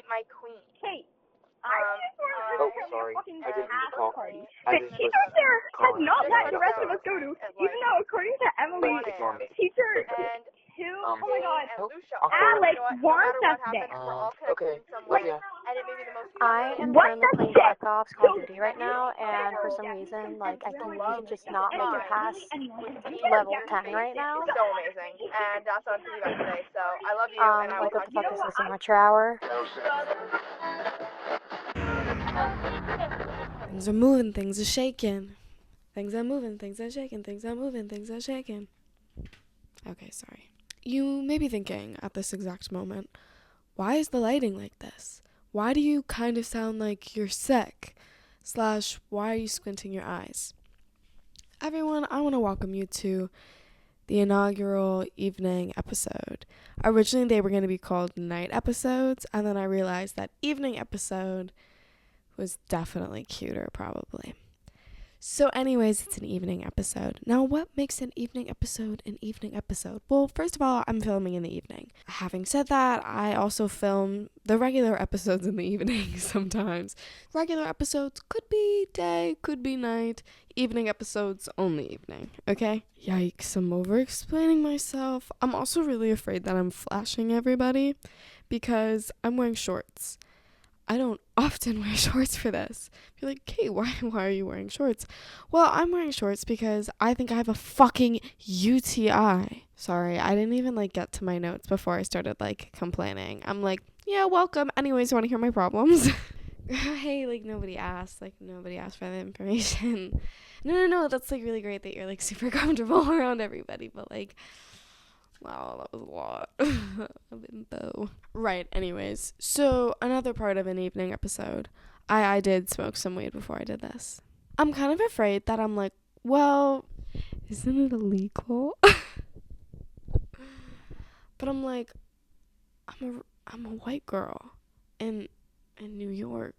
my queen. Kate, I just Oh, sorry. I didn't mean to call. party. I The just teacher was there has calling not to let say the rest of us go to, even though according to Emily, ignore me. teacher And 2, oh my god, Nope. Lucia, Awkward. Alex wants us happens, there. we're all connected Okay. in some Love way. ya. And it may be the most I am What currently the playing shit? Black Ops Call of Duty right now, and for some reason, like, I can just not make it past level 10 right now. so amazing. And that's what I'm thinking about today. So I love you, and I will Like, what talk the to you. fuck is this, amateur hour? Things are moving, things are shaking. Things are moving, things are shaking, things are moving, things are shaking. Okay, sorry. You may be thinking at this exact moment, why is the lighting like this? Why do you kind of sound like you're sick? / why are you squinting your eyes? Everyone, I want to welcome you to the inaugural evening episode. Originally, they were going to be called night episodes, and then I realized that evening episode was definitely cuter, probably. So anyways, it's an evening episode. Now, what makes an evening episode an evening episode? Well, first of all, I'm filming in the evening. Having said that, I also film the regular episodes in the evening sometimes. Regular episodes could be day, could be night. Evening episodes, only evening, okay? Yikes, I'm over-explaining myself. I'm also really afraid that I'm flashing everybody because I'm wearing shorts. I don't often wear shorts for this. You're like, Kate, why are you wearing shorts? Well, I'm wearing shorts because I think I have a fucking UTI. Sorry, I didn't even, get to my notes before I started, complaining. I'm like, yeah, welcome. Anyways, you want to hear my problems? Hey, nobody asked. Nobody asked for the information. No, that's, really great that you're, super comfortable around everybody. But, wow, that was a lot of info. Right, anyways. So, another part of an evening episode. I did smoke some weed before I did this. I'm kind of afraid that I'm well, isn't it illegal? But I'm I'm a white girl in New York.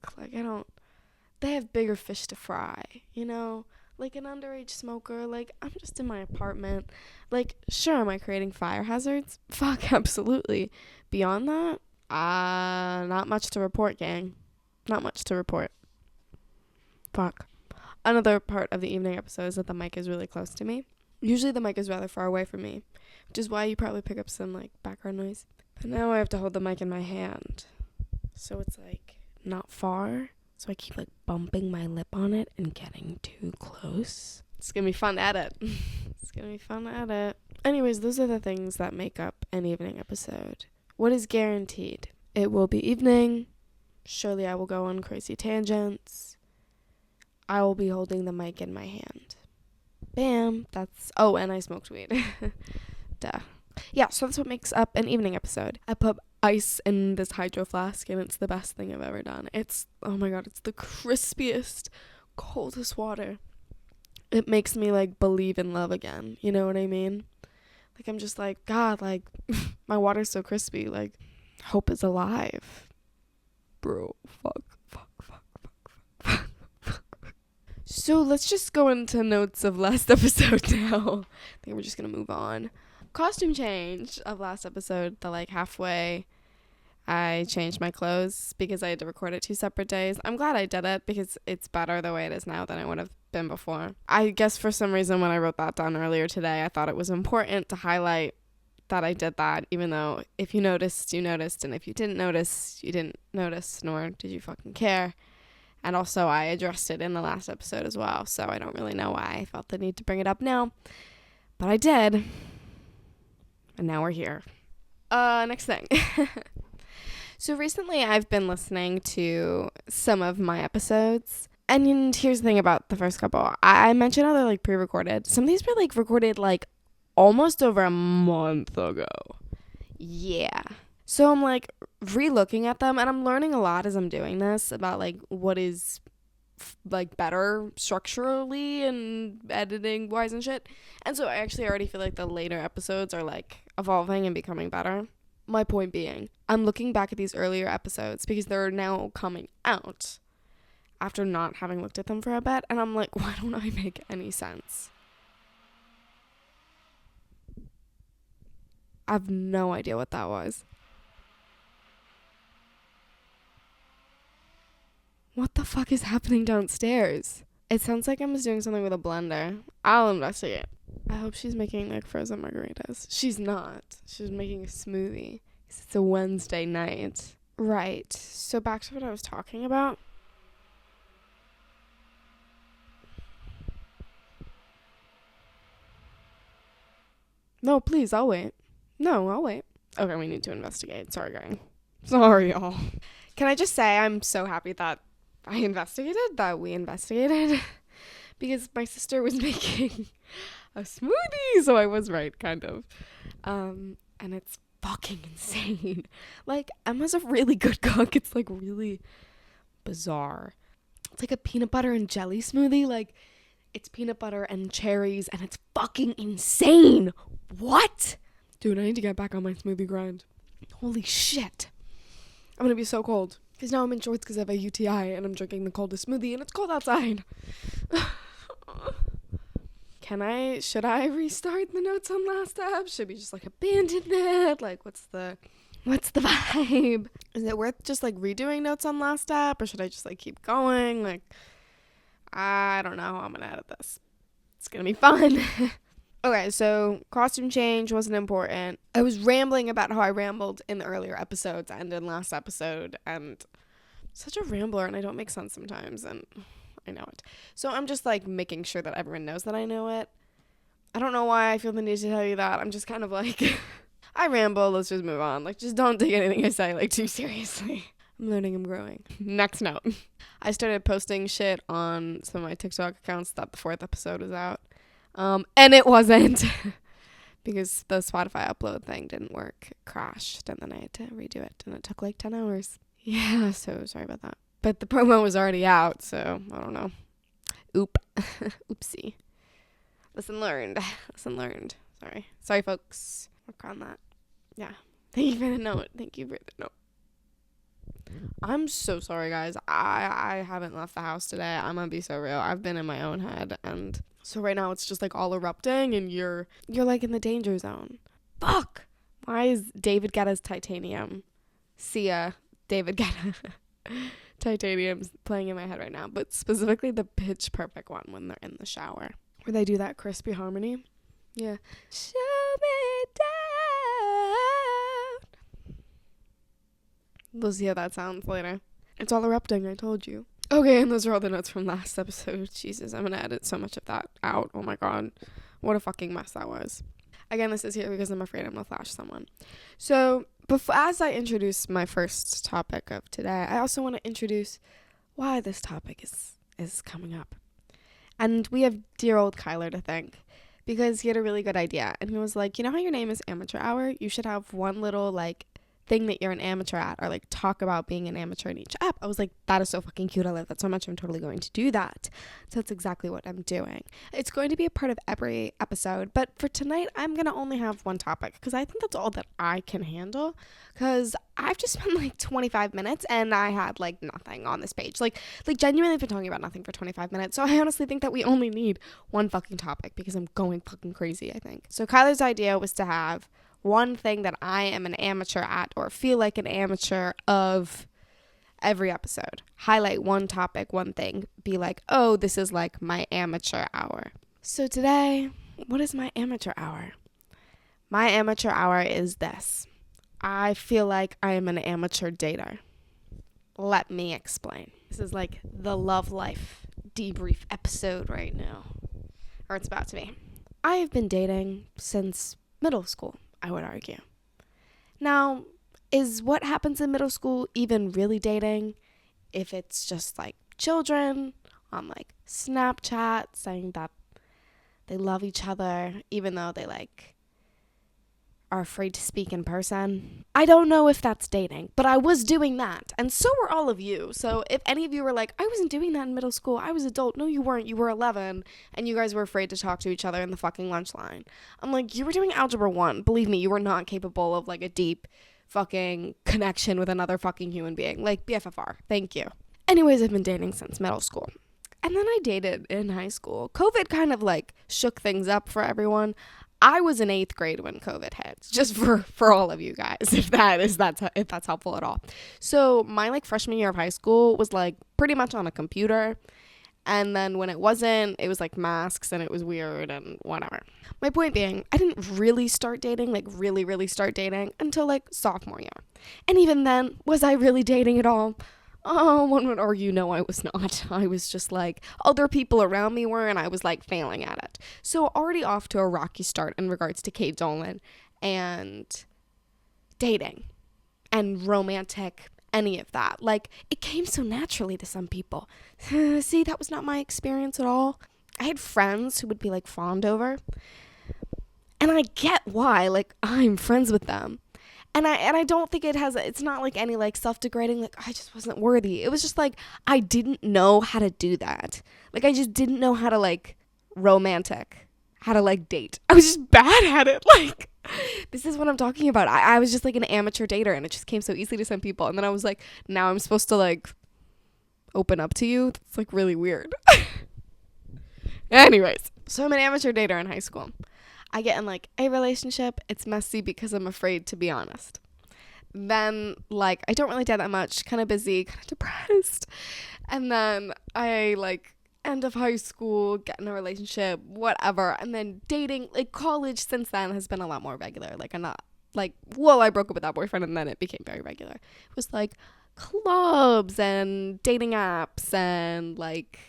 They have bigger fish to fry, an underage smoker, I'm just in my apartment. Sure, am I creating fire hazards? Fuck, absolutely. Beyond that, not much to report, gang. Not much to report. Fuck. Another part of the evening episode is that the mic is really close to me. Usually the mic is rather far away from me, which is why you probably pick up some, background noise. But now I have to hold the mic in my hand. So it's, not far. So I keep, bumping my lip on it and getting too close. It's gonna be fun to edit. Anyways, those are the things that make up an evening episode. What is guaranteed? It will be evening. Surely I will go on crazy tangents. I will be holding the mic in my hand. Bam. And I smoked weed. Duh. Yeah, so that's what makes up an evening episode. I put ice in this hydro flask, and it's the best thing I've ever done. It's, oh my god, it's the crispiest, coldest water. It makes me, believe in love again. You know what I mean? I'm just God, my water's so crispy. Hope is alive. Bro, fuck. So let's just go into notes of last episode now. I think we're just gonna move on. Costume change of last episode, halfway I changed my clothes because I had to record it 2 separate days. I'm glad I did it because it's better the way it is now than it would have been before. I guess for some reason when I wrote that down earlier today, I thought it was important to highlight that I did that, even though if you noticed, you noticed, and if you didn't notice, you didn't notice, nor did you fucking care. And also I addressed it in the last episode as well, so I don't really know why I felt the need to bring it up now. But I did. And now we're here. Next thing. So recently I've been listening to some of my episodes. And here's the thing about the first couple. I mentioned how they're pre-recorded. Some of these were recorded almost over a month ago. Yeah. So I'm re-looking at them, and I'm learning a lot as I'm doing this about what is better structurally and editing wise and shit. And so I actually already feel the later episodes are evolving and becoming better. My point being, I'm looking back at these earlier episodes because they're now coming out after not having looked at them for a bit, and I'm why don't I make any sense? I have no idea what that was. What the fuck is happening downstairs? It sounds like Emma's doing something with a blender. I'll investigate. I hope she's making like frozen margaritas. She's not. She's making a smoothie. 'Cause it's a Wednesday night. Right. So back to what I was talking about. No, please, I'll wait. No, I'll wait. Okay, we need to investigate. Sorry, gang. Sorry, y'all. Can I just say I'm so happy that we investigated, because my sister was making a smoothie, so I was right, kind of. And it's fucking insane. Like, Emma's a really good cook. It's, like, really bizarre. It's like a peanut butter and jelly smoothie. Like, it's peanut butter and cherries, and it's fucking insane. What? Dude, I need to get back on my smoothie grind. Holy shit. I'm gonna be so cold. Because now I'm in shorts because I have a UTI, and I'm drinking the coldest smoothie, and it's cold outside. Should I restart the notes on last tab? Should we just, like, abandon it? Like, what's the vibe? Is it worth just, like, redoing notes on last step, or should I just, like, keep going? Like, I don't know how I'm gonna edit this. It's gonna be fun. Okay, so costume change wasn't important. I was rambling about how I rambled in the earlier episodes and in last episode, and such a rambler, and I don't make sense sometimes, and I know it. So I'm just, like, making sure that everyone knows that I know it. I don't know why I feel the need to tell you that. I'm just kind of like, I ramble, let's just move on. Like, just don't take anything I say, like, too seriously. I'm learning, I'm growing. Next note. I started posting shit on some of my TikTok accounts that the 4th episode was out. And it wasn't. Because the Spotify upload thing didn't work. It crashed, and then I had to redo it, and it took, like, 10 hours. Yeah, so sorry about that. But the promo was already out, so I don't know. Oopsie. Lesson learned. Sorry, folks. Work on that. Yeah. Thank you for the note. I'm so sorry, guys. I haven't left the house today. I'm gonna be so real. I've been in my own head, and so right now it's just, like, all erupting, and you're like in the danger zone. Fuck! Why is David Guetta's Titanium? Sia, David Guetta. Titanium's playing in my head right now, but specifically the Pitch Perfect one when they're in the shower, where they do that crispy harmony. Yeah. Show me down. We'll see how that sounds later. It's all erupting, I told you. Okay, and those are all the notes from last episode. Jesus, I'm gonna edit so much of that out. Oh my god. What a fucking mess that was. Again, this is here because I'm afraid I'm gonna flash someone. So, as I introduce my first topic of today, I also want to introduce why this topic is coming up. And we have dear old Kyler to thank, because he had a really good idea. And he was like, you know how your name is Amateur Hour? You should have one little, like, thing that you're an amateur at, or, like, talk about being an amateur in each app. I was like, that is so fucking cute. I love that so much. I'm totally going to do that. So that's exactly what I'm doing. It's going to be a part of every episode, but for tonight, I'm going to only have one topic, because I think that's all that I can handle, because I've just spent, like, 25 minutes, and I had, like, nothing on this page. Like genuinely I've been talking about nothing for 25 minutes, so I honestly think that we only need one fucking topic, because I'm going fucking crazy, I think. So Kyler's idea was to have one thing that I am an amateur at, or feel like an amateur of, every episode. Highlight one topic, one thing. Be like, oh, this is like my amateur hour. So today, what is my amateur hour? My amateur hour is this. I feel like I am an amateur dater. Let me explain. This is like the love life debrief episode right now. Or it's about to be. I have been dating since middle school, I would argue. Now, is what happens in middle school even really dating? If it's just like children on like Snapchat saying that they love each other even though they like are afraid to speak in person. I don't know if that's dating, but I was doing that, and so were all of you. So if any of you were like, I wasn't doing that in middle school, I was adult. No, you weren't. You were 11, and you guys were afraid to talk to each other in the fucking lunch line. I'm like, you were doing Algebra 1. Believe me, you were not capable of like a deep fucking connection with another fucking human being. Like BFFR. Thank you. Anyways, I've been dating since middle school. And then I dated in high school. COVID kind of like shook things up for everyone. I was in 8th grade when COVID hit, just for all of you guys, if that's helpful at all. So my like freshman year of high school was like pretty much on a computer. And then when it wasn't, it was like masks and it was weird and whatever. My point being, I didn't really start dating, like really start dating until like sophomore year. And even then, was I really dating at all? Oh, one would argue, no, I was not. I was just like, other people around me were, and I was like failing at it. So already off to a rocky start in regards to Kate Dolan and dating and romantic, any of that. Like, it came so naturally to some people. See, that was not my experience at all. I had friends who would be like fawned over. And I get why, like, I'm friends with them. And I don't think it's not like any like self-degrading, like I just wasn't worthy. It was just like I didn't know how to do that. Like I just didn't know how to like how to like date. I was just bad at it. Like this is what I'm talking about. I was just like an amateur dater and it just came so easily to some people. And then I was like, now I'm supposed to like open up to you. That's like really weird. Anyways, so I'm an amateur dater in high school. I get in like a relationship. It's messy because I'm afraid to be honest. Then like I don't really date that much, kind of busy, kind of depressed. And then I like end of high school, get in a relationship, whatever. And then dating, like college since then has been a lot more regular. Like I'm not like, well, I broke up with that boyfriend and then it became very regular. It was like clubs and dating apps and like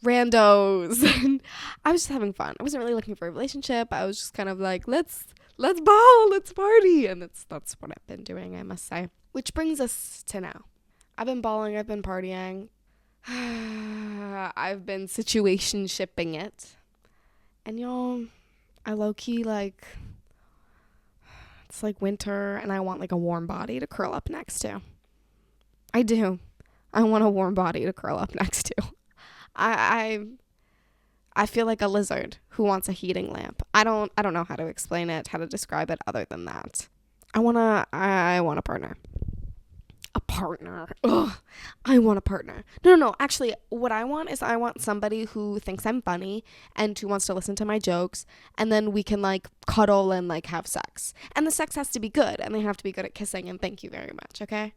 randos. And I was just having fun. I wasn't really looking for a relationship. I was just kind of like, let's ball, let's party. And that's what I've been doing, I must say. Which brings us to now. I've been balling, I've been partying. I've been situation shipping it. And y'all, I low-key like, it's like winter and I want like a warm body to curl up next to. I do. I want a warm body to curl up next to. I feel like a lizard who wants a heating lamp. I don't know how to explain it, how to describe it other than that. I want a partner. A partner. Ugh. I want a partner. No. Actually, what I want is I want somebody who thinks I'm funny and who wants to listen to my jokes, and then we can like cuddle and like have sex. And the sex has to be good, and they have to be good at kissing, and thank you very much, okay?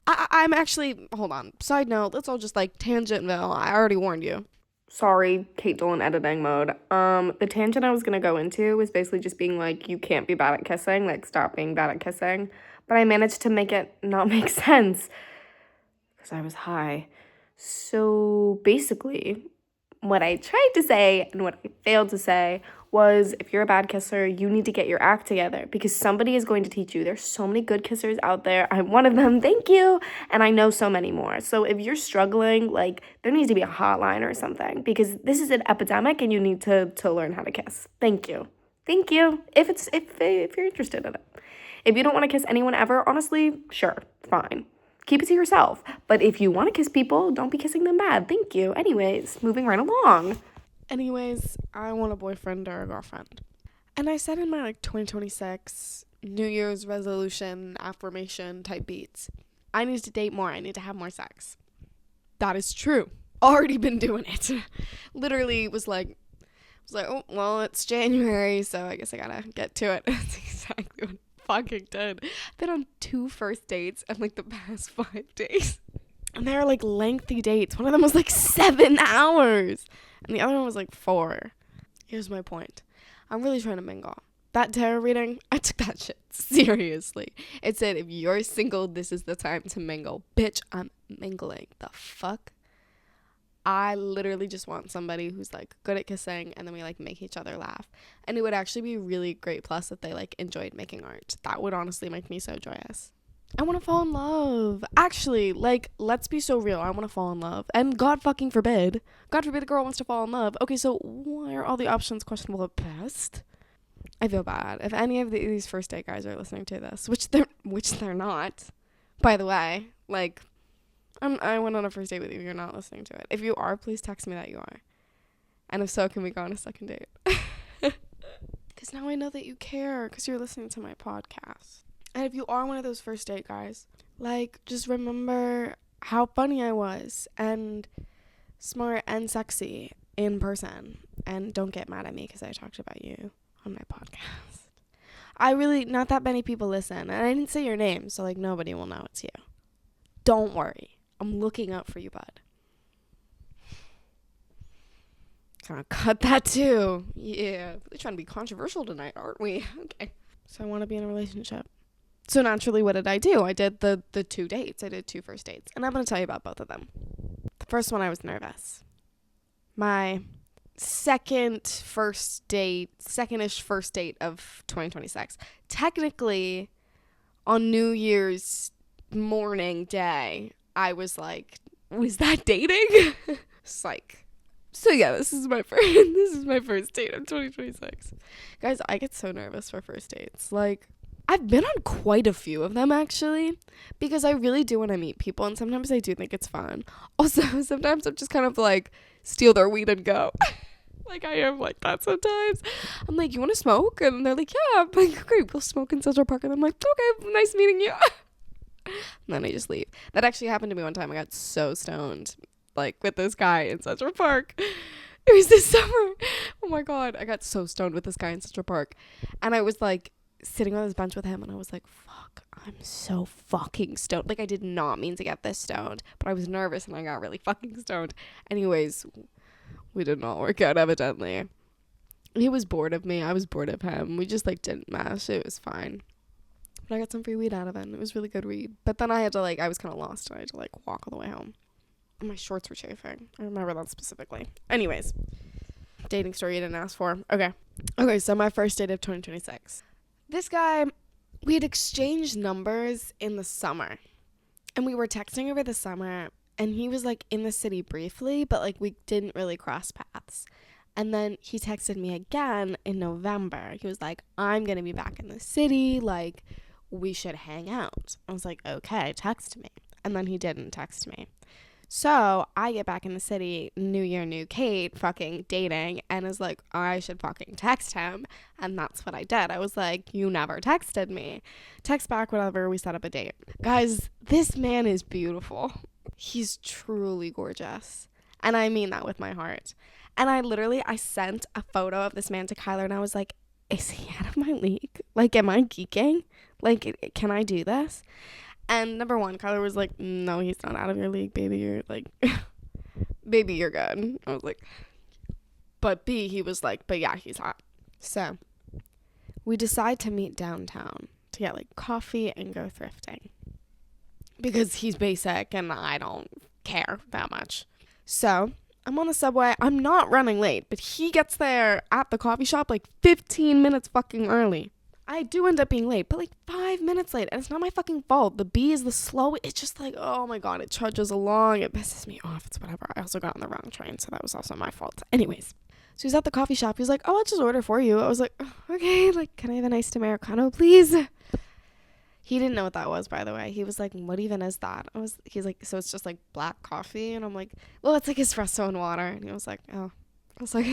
I'm actually, hold on. Side note, let's all just like tangentville. I already warned you. Sorry, Kate Dolan editing mode. The tangent I was gonna go into was basically just being like, you can't be bad at kissing, like stop being bad at kissing. But I managed to make it not make sense because I was high. So basically, what I tried to say and what I failed to say was, if you're a bad kisser, you need to get your act together because somebody is going to teach you. There's so many good kissers out there. I'm one of them. Thank you. And I know so many more. So if you're struggling, like there needs to be a hotline or something because this is an epidemic and you need to learn how to kiss. Thank you. Thank you. If you're interested in it. If you don't want to kiss anyone ever, honestly, sure, fine. Keep it to yourself. But if you want to kiss people, don't be kissing them bad. Thank you. Anyways, moving right along. Anyways, I want a boyfriend or a girlfriend. And I said in my like 2026 New Year's resolution affirmation type beats, I need to date more. I need to have more sex. That is true. Already been doing it. Literally was like, oh, well, it's January, so I guess I gotta get to it. That's exactly what fucking did. I've been on 2 first dates in like the past 5 days. And they were like lengthy dates. One of them was like 7 hours. And the other one was like 4. Here's my point. I'm really trying to mingle. That tarot reading, I took that shit seriously. It said, if you're single, this is the time to mingle. Bitch, I'm mingling. The fuck? I literally just want somebody who's like good at kissing and then we like make each other laugh. And it would actually be a really great plus if they like enjoyed making art. That would honestly make me so joyous. I want to fall in love. Actually, like, let's be so real. I want to fall in love. And God fucking forbid. God forbid a girl wants to fall in love. Okay, so why are all the options questionable at best? I feel bad. If any of these first date guys are listening to this, which they're not, by the way, like, I went on a first date with you. You're not listening to it. If you are, please text me that you are. And if so, can we go on a second date? Because now I know that you care because you're listening to my podcast. And if you are one of those first date guys, like, just remember how funny I was and smart and sexy in person. And don't get mad at me because I talked about you on my podcast. I really, not that many people listen. And I didn't say your name, so like nobody will know it's you. Don't worry. I'm looking out for you, bud. Gonna cut that too. Yeah. We're trying to be controversial tonight, aren't we? Okay. So I want to be in a relationship. So naturally, what did I do? I did the 2 dates. I did 2 first dates. And I'm going to tell you about both of them. The first one, I was nervous. My secondish first date of 2026. Technically, on New Year's morning day, I was like, was that dating? Psych. So yeah, this is my first date of 2026. Guys, I get so nervous for first dates. Like, I've been on quite a few of them, actually, because I really do want to meet people, and sometimes I do think it's fun. Also, sometimes I'm just kind of like, steal their weed and go. Like, I am like that sometimes. I'm like, you want to smoke? And they're like, yeah. I'm like, okay, we'll smoke in Central Park. And I'm like, okay, nice meeting you. And then I just leave. That actually happened to me one time. I got so stoned, like, with this guy in Central Park. It was this summer. Oh my God. I got so stoned with this guy in Central Park. And I was like, sitting on this bench with him, and I was like, fuck, I'm so fucking stoned. Like, I did not mean to get this stoned, but I was nervous and I got really fucking stoned. Anyways, we did not work out, evidently. He was bored of me. I was bored of him. We just, like, didn't mesh. It was fine. But I got some free weed out of it, and it was really good weed. But then I had to, like, I was kind of lost, and I had to, like, walk all the way home. And my shorts were chafing. I remember that specifically. Anyways, dating story you didn't ask for. Okay, so my first date of 2026. This guy, we had exchanged numbers in the summer, and we were texting over the summer, and he was like in the city briefly, but like we didn't really cross paths. And then he texted me again in November. He was like, I'm going to be back in the city, like we should hang out. I was like, okay, text me. And then he didn't text me. So I get back in the city, new year, new Kate, fucking dating, and is like, I should fucking text him. And that's what I did. I was like, you never texted me. Text back, whatever, we set up a date. Guys, this man is beautiful. He's truly gorgeous. And I mean that with my heart. And I sent a photo of this man to Kyler, and I was like, is he out of my league? Like, am I geeking? Like, can I do this? And number one, Kyler was like, no, he's not out of your league, baby. You're like, baby, you're good. I was like, but B, he was like, but yeah, he's hot. So we decide to meet downtown to get like coffee and go thrifting because he's basic and I don't care that much. So I'm on the subway. I'm not running late, but he gets there at the coffee shop like 15 minutes fucking early. I do end up being late, but like 5 minutes late, and it's not my fucking fault. The B is the slow. It's just like, oh my God, it trudges along. It pisses me off. It's whatever. I also got on the wrong train, so that was also my fault. Anyways, so he's at the coffee shop. He's like, oh, I'll just order for you. I was like, oh, okay, like, can I have an iced Americano, please? He didn't know what that was, by the way. He was like, what even is that? He's like, so it's just like black coffee? And I'm like, well, it's like espresso and water. And he was like, oh. I was like,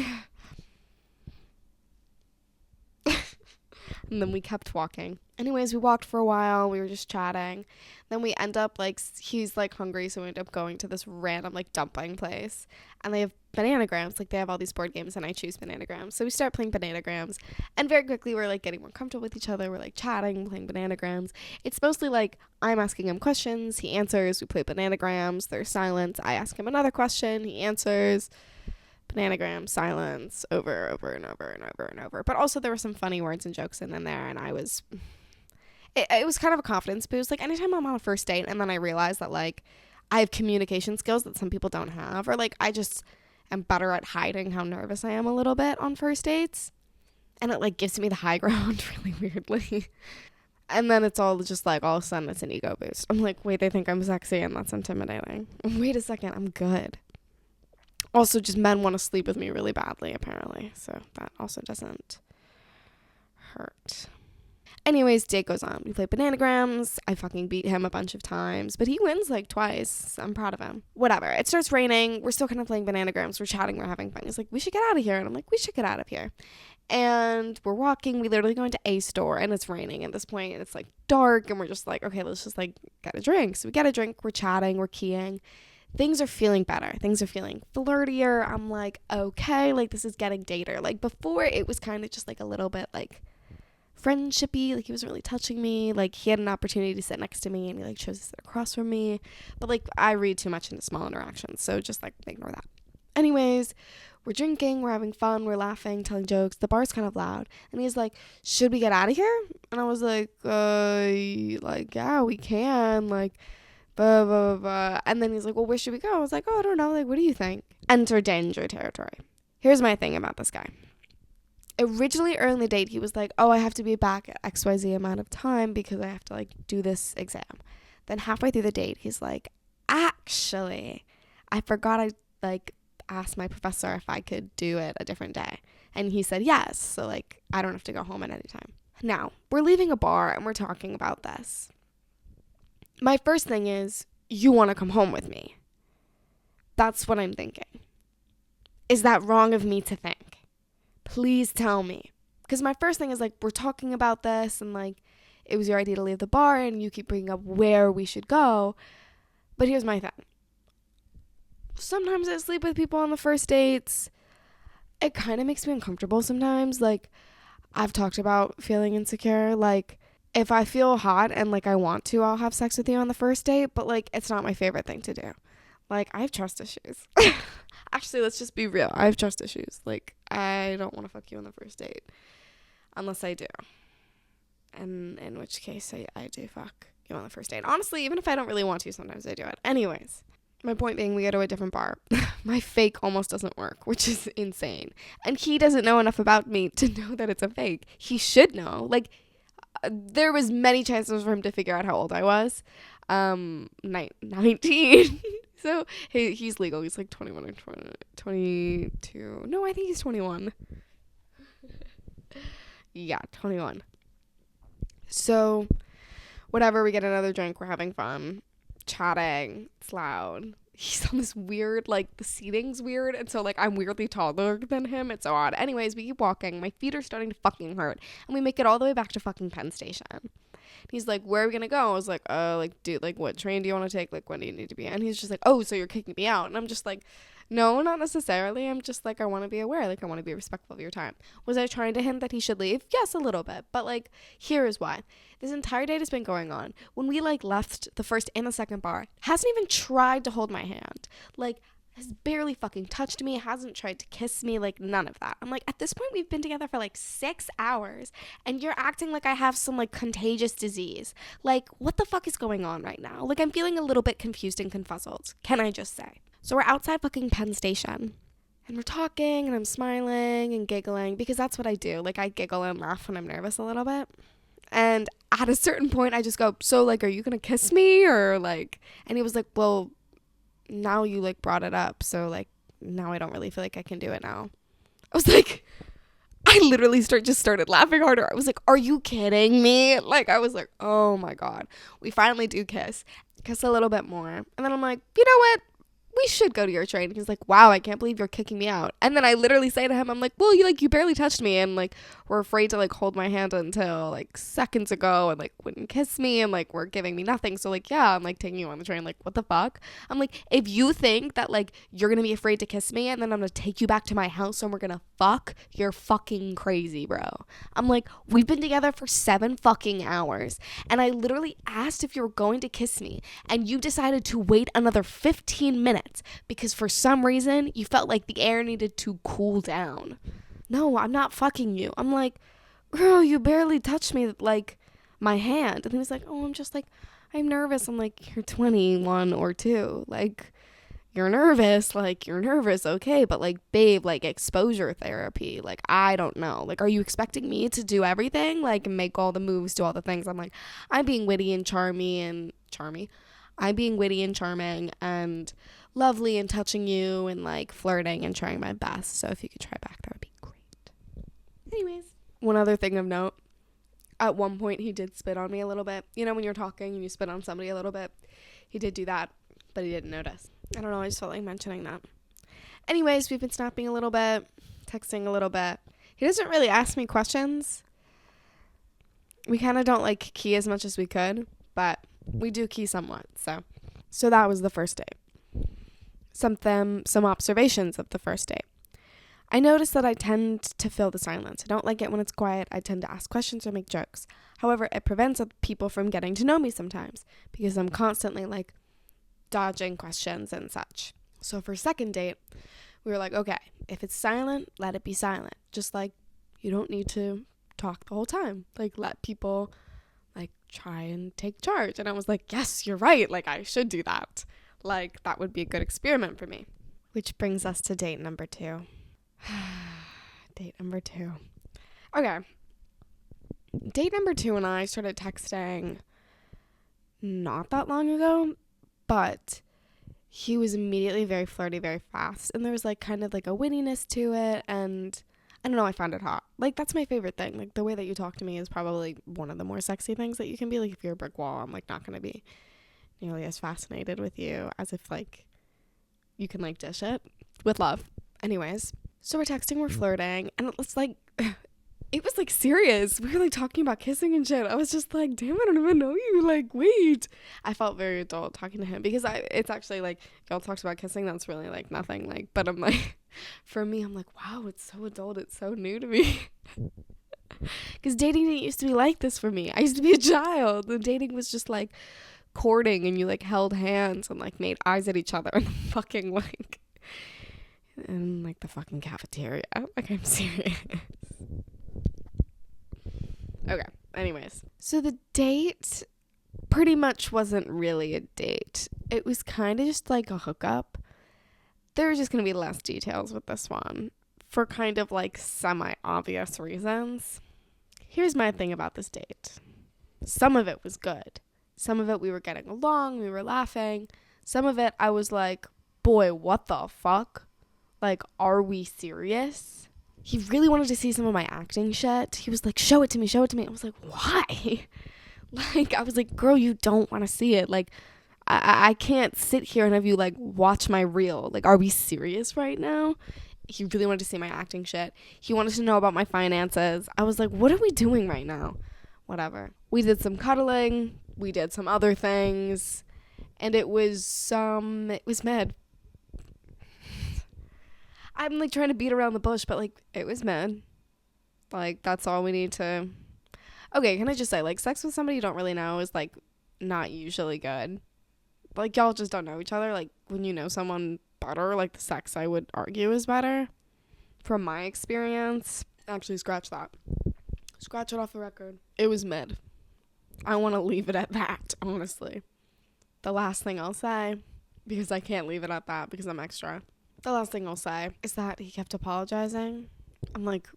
and then we kept walking. Anyways, we walked for a while. We were just chatting. Then we end up like, he's like hungry, so we end up going to this random like dumpling place. And they have bananagrams. Like they have all these board games, and I choose bananagrams. So we start playing bananagrams. And very quickly we're like getting more comfortable with each other. We're like chatting, playing bananagrams. It's mostly like I'm asking him questions. He answers. We play bananagrams. There's silence. I ask him another question. He answers. Bananagram, silence, over and over and over and over. But also there were some funny words and jokes in there, and it was kind of a confidence boost. Like anytime I'm on a first date and then I realize that like I have communication skills that some people don't have, or like I just am better at hiding how nervous I am a little bit on first dates, and it like gives me the high ground really weirdly. And then it's all just like all of a sudden it's an ego boost. I'm like, wait, they think I'm sexy, and that's intimidating. Wait a second, I'm good. Also, just men want to sleep with me really badly, apparently. So that also doesn't hurt. Anyways, date goes on. We play bananagrams. I fucking beat him a bunch of times. But he wins like twice. I'm proud of him. Whatever. It starts raining. We're still kind of playing bananagrams. We're chatting. We're having fun. He's like, we should get out of here. And I'm like, we should get out of here. And we're walking. We literally go into a store. And it's raining at this point. And it's like dark. And we're just like, okay, let's just like get a drink. So we get a drink. We're chatting. We're keying. things are feeling better. Things are feeling flirtier. I'm like, okay, like this is getting dater. Like before it was kind of just like a little bit like friendshipy, like he wasn't really touching me. Like he had an opportunity to sit next to me and he like chose to sit across from me. But like I read too much into small interactions, so just like ignore that. Anyways, we're drinking, we're having fun, we're laughing, telling jokes. The bar's kind of loud. And he's like, should we get out of here? And I was like, yeah, we can. Like, blah, blah, blah, blah. And then he's like, well, where should we go? I was like, oh, I don't know. Like, what do you think? Enter danger territory. Here's my thing about this guy. Originally, early in the date, he was like, oh, I have to be back at XYZ amount of time because I have to, like, do this exam. Then halfway through the date, he's like, actually, I forgot I, like, asked my professor if I could do it a different day. And he said yes. So, like, I don't have to go home at any time. Now, we're leaving a bar and we're talking about this. My first thing is, you want to come home with me. That's what I'm thinking. Is that wrong of me to think? Please tell me. Because my first thing is, like, we're talking about this and, like, it was your idea to leave the bar and you keep bringing up where we should go. But here's my thing. Sometimes I sleep with people on the first dates. It kind of makes me uncomfortable sometimes. Like, I've talked about feeling insecure. Like, if I feel hot and, like, I want to, I'll have sex with you on the first date. But, like, it's not my favorite thing to do. Like, I have trust issues. Actually, let's just be real. I have trust issues. Like, I don't want to fuck you on the first date. Unless I do. And in which case, I do fuck you on the first date. Honestly, even if I don't really want to, sometimes I do it. Anyways. My point being, we go to a different bar. My fake almost doesn't work, which is insane. And he doesn't know enough about me to know that it's a fake. He should know. Like, there was many chances for him to figure out how old I was. 19. So, he's legal. He's like 21 or 22. No, I think he's 21. Yeah, 21. So, whatever, we get another drink. We're having fun. Chatting. It's loud. He's on this weird, like, the seating's weird, and so, like, I'm weirdly taller than him. It's so odd. Anyways, we keep walking. My feet are starting to fucking hurt, and we make it all the way back to fucking Penn Station. He's like, where are we gonna go? I was like, dude, like, what train do you want to take? Like, when do you need to be in? And he's just like, oh, so you're kicking me out. And I'm just like, no, not necessarily. I'm just like, I want to be aware. Like, I want to be respectful of your time. Was I trying to hint that he should leave? Yes, a little bit. But, like, here is why. This entire date has been going on. When we, like, left the first and the second bar, hasn't even tried to hold my hand. Like, has barely fucking touched me, hasn't tried to kiss me, like, none of that. I'm like, at this point, we've been together for, like, 6 hours, and you're acting like I have some, like, contagious disease. Like, what the fuck is going on right now? Like, I'm feeling a little bit confused and confuzzled, can I just say? So we're outside fucking Penn Station, and we're talking, and I'm smiling and giggling, because that's what I do. Like, I giggle and laugh when I'm nervous a little bit. And at a certain point, I just go, so, like, are you gonna kiss me, or, like, and he was like, well, now you, like, brought it up, so, like, now I don't really feel like I can do it now. I was like, I literally just started laughing harder. I was like, are you kidding me? Like, I was like, oh my God. We finally do kiss a little bit more. And then I'm like, you know what? We should go to your train. He's like, wow, I can't believe you're kicking me out. And then I literally say to him, I'm like, well, you barely touched me, and, like, we're afraid to, like, hold my hand until, like, seconds ago, and, like, wouldn't kiss me, and, like, we're giving me nothing. So, like, yeah, I'm, like, taking you on the train. Like, what the fuck? I'm like, if you think that, like, you're gonna be afraid to kiss me and then I'm gonna take you back to my house and we're gonna fuck, you're fucking crazy, bro. I'm like, we've been together for 7 fucking hours, and I literally asked if you were going to kiss me, and you decided to wait another 15 minutes because for some reason you felt like the air needed to cool down. No, I'm not fucking you. I'm like, girl, you barely touched me, like, my hand. And then he's like, oh, I'm just, like, I'm nervous. I'm like, you're 21 or 2. Like, you're nervous. Like, you're nervous. Okay. But, like, babe, like, exposure therapy. Like, I don't know. Like, are you expecting me to do everything? Like, make all the moves, do all the things? I'm like, I'm being witty and charming. I'm being witty and charming and lovely and touching you and, like, flirting and trying my best. So if you could try back, that would be great. Anyways, one other thing of note. At one point, he did spit on me a little bit. You know, when you're talking and you spit on somebody a little bit, he did do that, but he didn't notice. I don't know, I just felt like mentioning that. Anyways, we've been snapping a little bit, texting a little bit. He doesn't really ask me questions. We kind of don't, like, key as much as we could, but we do key somewhat. So that was the first date. some observations of the first date. I noticed that I tend to fill the silence. I don't like it when it's quiet. I tend to ask questions or make jokes. However, it prevents other people from getting to know me sometimes because I'm constantly like dodging questions and such. So for second date, we were like, okay, if it's silent, let it be silent. Just like you don't need to talk the whole time. Like let people like try and take charge. And I was like, yes, you're right. Like I should do that. Like that would be a good experiment for me. Which brings us to date number 2. Date number 2. Okay. Date number 2 and I started texting not that long ago, but he was immediately very flirty, very fast. And there was like kind of like a wittiness to it. And I don't know, I found it hot. Like that's my favorite thing. Like the way that you talk to me is probably one of the more sexy things that you can be. Like if you're a brick wall, I'm like not going to be nearly as fascinated with you as if like you can like dish it with love. Anyways. So we're texting, we're flirting, and it was like serious. We were like talking about kissing and shit. I was just like, damn, I don't even know you. Like, wait. I felt very adult talking to him because it's actually like, y'all talks about kissing, that's really like nothing. Like, but I'm like, for me, I'm like, wow, it's so adult. It's so new to me. Because dating didn't used to be like this for me. I used to be a child. The dating was just like courting and you like held hands and like made eyes at each other and fucking like. In like the fucking cafeteria. Like I'm serious. Okay, anyways. So the date pretty much wasn't really a date. It was kind of just like a hookup. There are just going to be less details with this one for kind of like semi-obvious reasons. Here's my thing about this date. Some of it was good. Some of it we were getting along, we were laughing. Some of it I was like, boy, what the fuck? Like, are we serious? He really wanted to see some of my acting shit. He was like, show it to me, show it to me. I was like, why? Like, I was like, girl, you don't want to see it. Like, I can't sit here and have you, like, watch my reel. Like, are we serious right now? He really wanted to see my acting shit. He wanted to know about my finances. I was like, what are we doing right now? Whatever. We did some cuddling. We did some other things. And it was mad. I'm like trying to beat around the bush, but like it was mad. Like that's all we need to. Okay, can I just say like sex with somebody you don't really know is like not usually good. Like y'all just don't know each other. Like when you know someone better, like the sex I would argue is better. From my experience. Actually, scratch that. Scratch it off the record. It was mid. I want to leave it at that, honestly. The last thing I'll say, because I can't leave it at that because I'm extra. The last thing I'll say is that he kept apologizing. I'm like,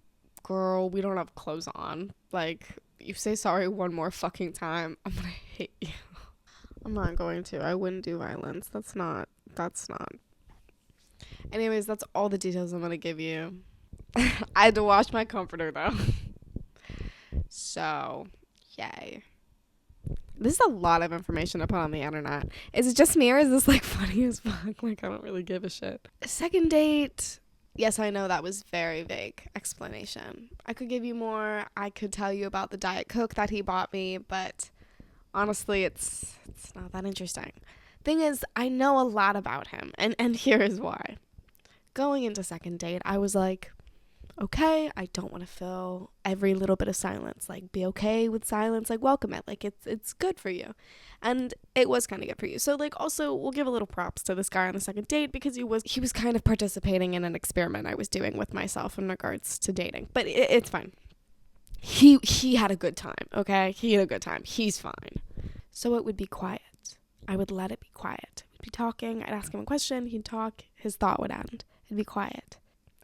girl, we don't have clothes on. Like, you say sorry one more fucking time, I'm gonna hit you. I'm not going to. I wouldn't do violence. That's not. Anyways, that's all the details I'm gonna give you. I had to wash my comforter, though. So, yay. This is a lot of information to put on the internet. Is it just me or is this like funny as fuck? Like I don't really give a shit. Second date. Yes, I know that was very vague explanation. I could give you more. I could tell you about the Diet Coke that he bought me, but honestly, it's not that interesting. Thing is, I know a lot about him, and here is why. Going into second date, I was like, okay, I don't want to fill every little bit of silence. Like, be okay with silence. Like, welcome it. Like, it's good for you. And it was kind of good for you. So, like, also, we'll give a little props to this guy on the second date because he was kind of participating in an experiment I was doing with myself in regards to dating. But it's fine. He had a good time, okay? He had a good time. He's fine. So it would be quiet. I would let it be quiet. We'd be talking. I'd ask him a question. He'd talk. His thought would end. It'd be quiet.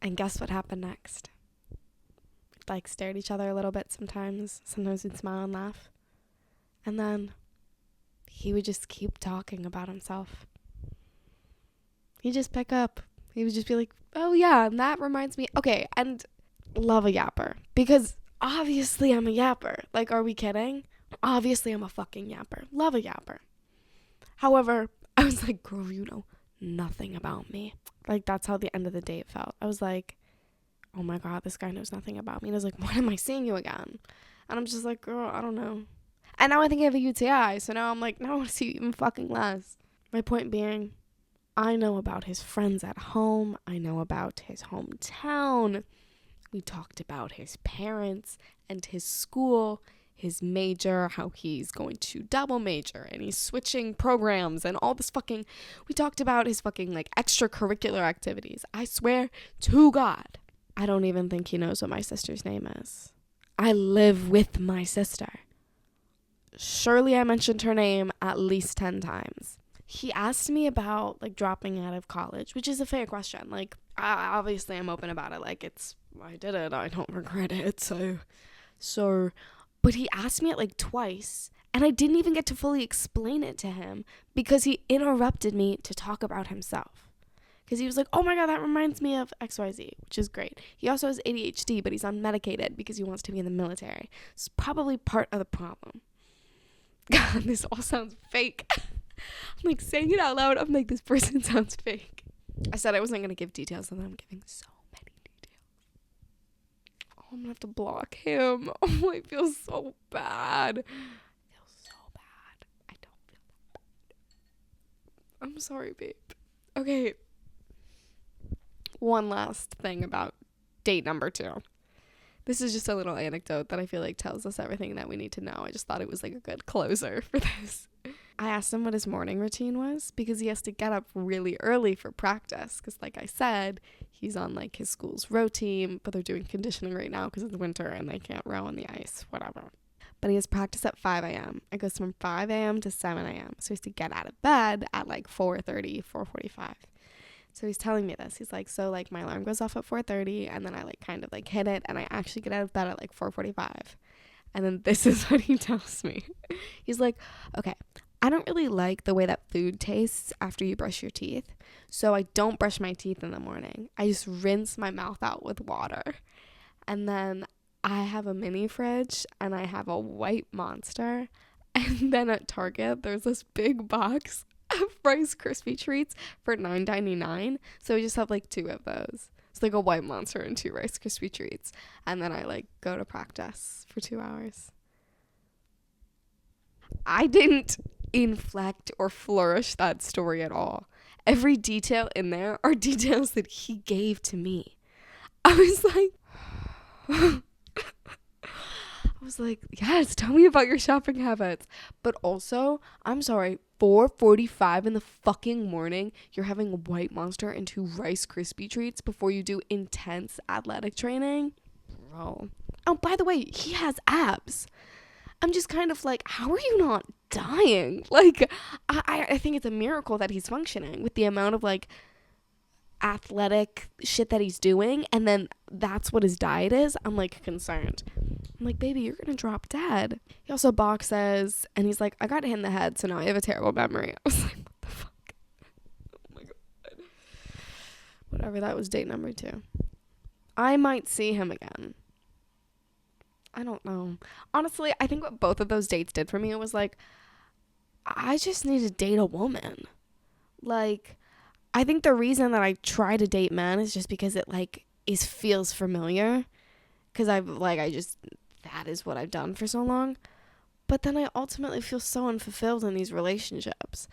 And guess what happened next? We'd like stare at each other a little bit sometimes. Sometimes we'd smile and laugh. And then he would just keep talking about himself. He'd just pick up. He would just be like, oh yeah, and that reminds me. Okay, and love a yapper. Because obviously I'm a yapper. Like, are we kidding? Obviously I'm a fucking yapper. Love a yapper. However, I was like, girl, you know nothing about me. Like, that's how the end of the date felt. I was like, oh my God, this guy knows nothing about me. And I was like, when am I seeing you again? And I'm just like, girl, I don't know. And now I think I have a UTI. So now I'm like, now I want to see you even fucking less. My point being, I know about his friends at home. I know about his hometown. We talked about his parents and his school, his major, how he's going to double major and he's switching programs and all this fucking... We talked about his fucking, like, extracurricular activities. I swear to God, I don't even think he knows what my sister's name is. I live with my sister. Surely I mentioned her name at least 10 times. He asked me about, like, dropping out of college, which is a fair question. Like, obviously I'm open about it. Like, I did it. I don't regret it. So, but he asked me it, like, twice, and I didn't even get to fully explain it to him because he interrupted me to talk about himself. Because he was like, oh my God, that reminds me of XYZ, which is great. He also has ADHD, but he's unmedicated because he wants to be in the military. It's probably part of the problem. God, this all sounds fake. I'm like saying it out loud. I'm like, this person sounds fake. I said I wasn't going to give details, and then I'm giving so many details. Oh, I'm going to have to block him. Oh, I feel so bad. I feel so bad. I don't feel that bad. I'm sorry, babe. Okay. One last thing about date number 2. This is just a little anecdote that I feel like tells us everything that we need to know. I just thought it was like a good closer for this. I asked him what his morning routine was because he has to get up really early for practice. Because like I said, he's on like his school's row team, but they're doing conditioning right now because it's winter and they can't row on the ice, whatever. But he has practice at 5 a.m. It goes from 5 a.m. to 7 a.m. So he has to get out of bed at like 4:30, 4:45. So he's telling me this. He's like, so like my alarm goes off at 4:30 and then I like kind of like hit it and I actually get out of bed at like 4:45. And then this is what he tells me. He's like, okay, I don't really like the way that food tastes after you brush your teeth. So I don't brush my teeth in the morning. I just rinse my mouth out with water. And then I have a mini fridge and I have a white Monster. And then at Target, there's this big box of Rice Krispie treats for $9.99. So I just have like 2 of those. It's like a white Monster and 2 Rice Krispie treats. And then I like go to practice for 2 hours. I didn't inflect or flourish that story at all. Every detail in there are details that he gave to me. I was like, yes, tell me about your shopping habits. But also, I'm sorry, 4:45 in the fucking morning, you're having a white Monster and 2 Rice Krispie treats before you do intense athletic training? Bro. Oh, by the way, he has abs. I'm just kind of like, how are you not dying? Like, I think it's a miracle that he's functioning with the amount of, like, athletic shit that he's doing, and then that's what his diet is. I'm, like, concerned. I'm like, baby, you're gonna drop dead. He also boxes, and he's like, I got hit in the head, so now I have a terrible memory. I was like, what the fuck? Oh, my God. Whatever, that was date number 2. I might see him again. I don't know. Honestly, I think what both of those dates did for me, it was like, I just need to date a woman. Like, I think the reason that I try to date men is just because it, like, feels familiar. Because that is what I've done for so long. But then I ultimately feel so unfulfilled in these relationships.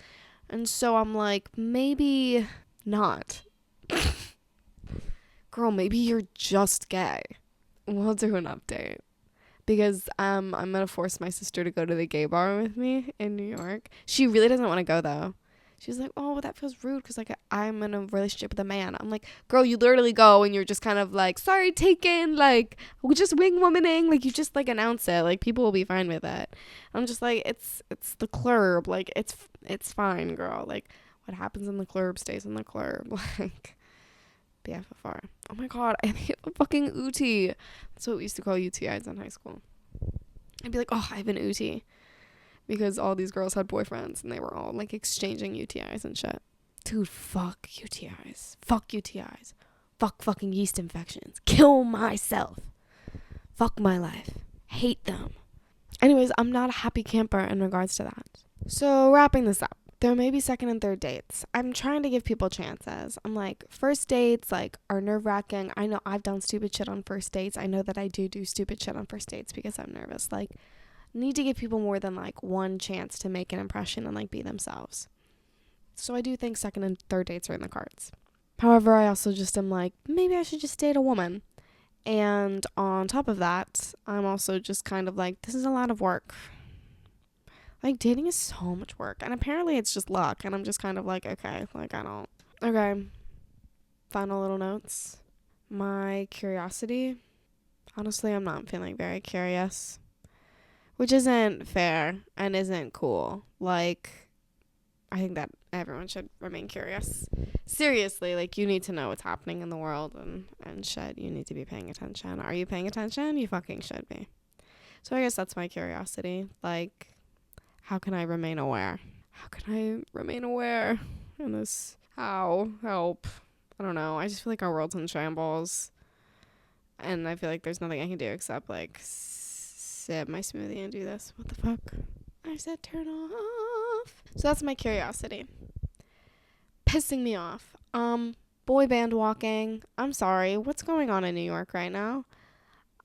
And so I'm like, maybe not. Girl, maybe you're just gay. We'll do an update. Because I'm going to force my sister to go to the gay bar with me in New York. She really doesn't want to go, though. She's like, oh, well, that feels rude because, like, I'm in a relationship with a man. I'm like, girl, you literally go and you're just kind of like, sorry, taken. Like, we just wing womaning. Like, you just, like, announce it. Like, people will be fine with it. I'm just like, it's the club. Like, it's fine, girl. Like, what happens in the club stays in the club. Like, BFFR. Oh my God, I think a fucking UTI. That's what we used to call UTIs in high school. I'd be like, oh, I have an UTI. Because all these girls had boyfriends and they were all like exchanging UTIs and shit. Dude, fuck UTIs. Fuck UTIs. Fuck fucking yeast infections. Kill myself. Fuck my life. Hate them. Anyways, I'm not a happy camper in regards to that. So wrapping this up. There may be second and third dates. I'm trying to give people chances. I'm like, first dates, like, are nerve-wracking. I know I've done stupid shit on first dates. I know that I do stupid shit on first dates because I'm nervous. Like, need to give people more than, like, one chance to make an impression and, like, be themselves. So I do think second and third dates are in the cards. However, I also just am like, maybe I should just date a woman. And on top of that, I'm also just kind of like, this is a lot of work. Like, dating is so much work. And apparently it's just luck. And I'm just kind of like, okay, like, I don't. Okay. Final little notes. My curiosity. Honestly, I'm not feeling very curious. Which isn't fair and isn't cool. Like, I think that everyone should remain curious. Seriously, like, you need to know what's happening in the world and shit. You need to be paying attention. Are you paying attention? You fucking should be. So I guess that's my curiosity. Like, how can I remain aware? How can I remain aware in this? How? Help. I don't know. I just feel like our world's in shambles. And I feel like there's nothing I can do except, like, sip my smoothie and do this. What the fuck? I said turn off. So that's my curiosity. Pissing me off. Boy band walking. I'm sorry. What's going on in New York right now?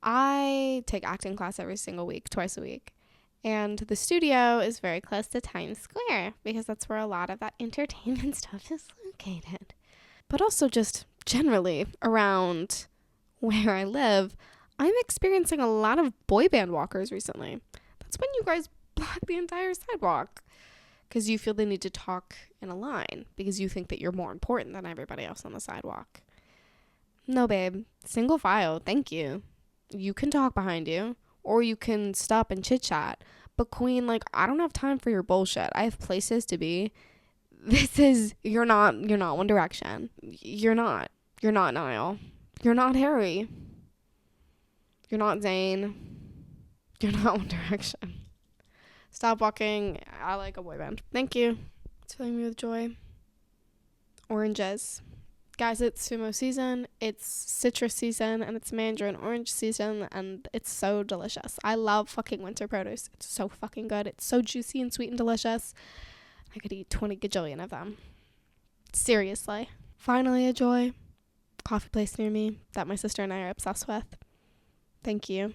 I take acting class every single week, twice a week. And the studio is very close to Times Square because that's where a lot of that entertainment stuff is located. But also just generally around where I live, I'm experiencing a lot of boy band walkers recently. That's when you guys block the entire sidewalk because you feel the need to talk in a line because you think that you're more important than everybody else on the sidewalk. No, babe. Single file. Thank you. You can talk behind you or you can stop and chit chat. But queen, like, I don't have time for your bullshit. I have places to be. You're not One Direction. You're not Niall. You're not Harry. You're not Zayn. You're not One Direction. Stop walking. I like a boy band. Thank you. It's filling me with joy. Oranges. Guys, it's sumo season, it's citrus season, and it's mandarin orange season, and it's so delicious. I love fucking winter produce. It's so fucking good. It's so juicy and sweet and delicious. I could eat 20 gajillion of them. Seriously. Finally, a joy. Coffee place near me that my sister and I are obsessed with. Thank you.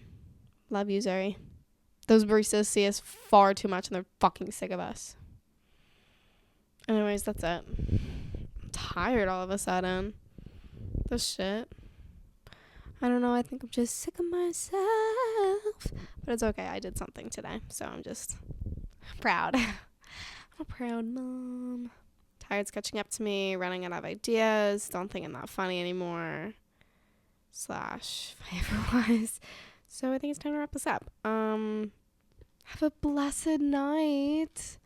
Love you, Zuri. Those baristas see us far too much and they're fucking sick of us. Anyways, that's it. I'm tired all of a sudden. This shit. I don't know. I think I'm just sick of myself. But it's okay. I did something today. So I'm just proud. I'm a proud mom. Tired's catching up to me. Running out of ideas. Don't think I'm not funny anymore. / flavor-wise. So I think it's time to wrap this up. Have a blessed night.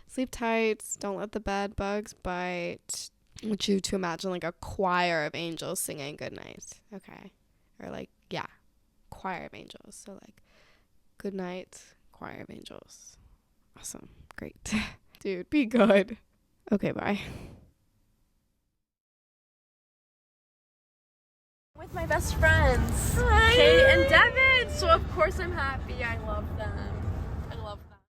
Sleep tight. Don't let the bed bugs bite. I want you to imagine like a choir of angels singing good night. Okay. Or like, yeah, choir of angels. So like, good night, choir of angels. Awesome. Great. Dude, be good. Okay, bye. With my best friends, Hi. Kate and Devin. So of course I'm happy. I love them.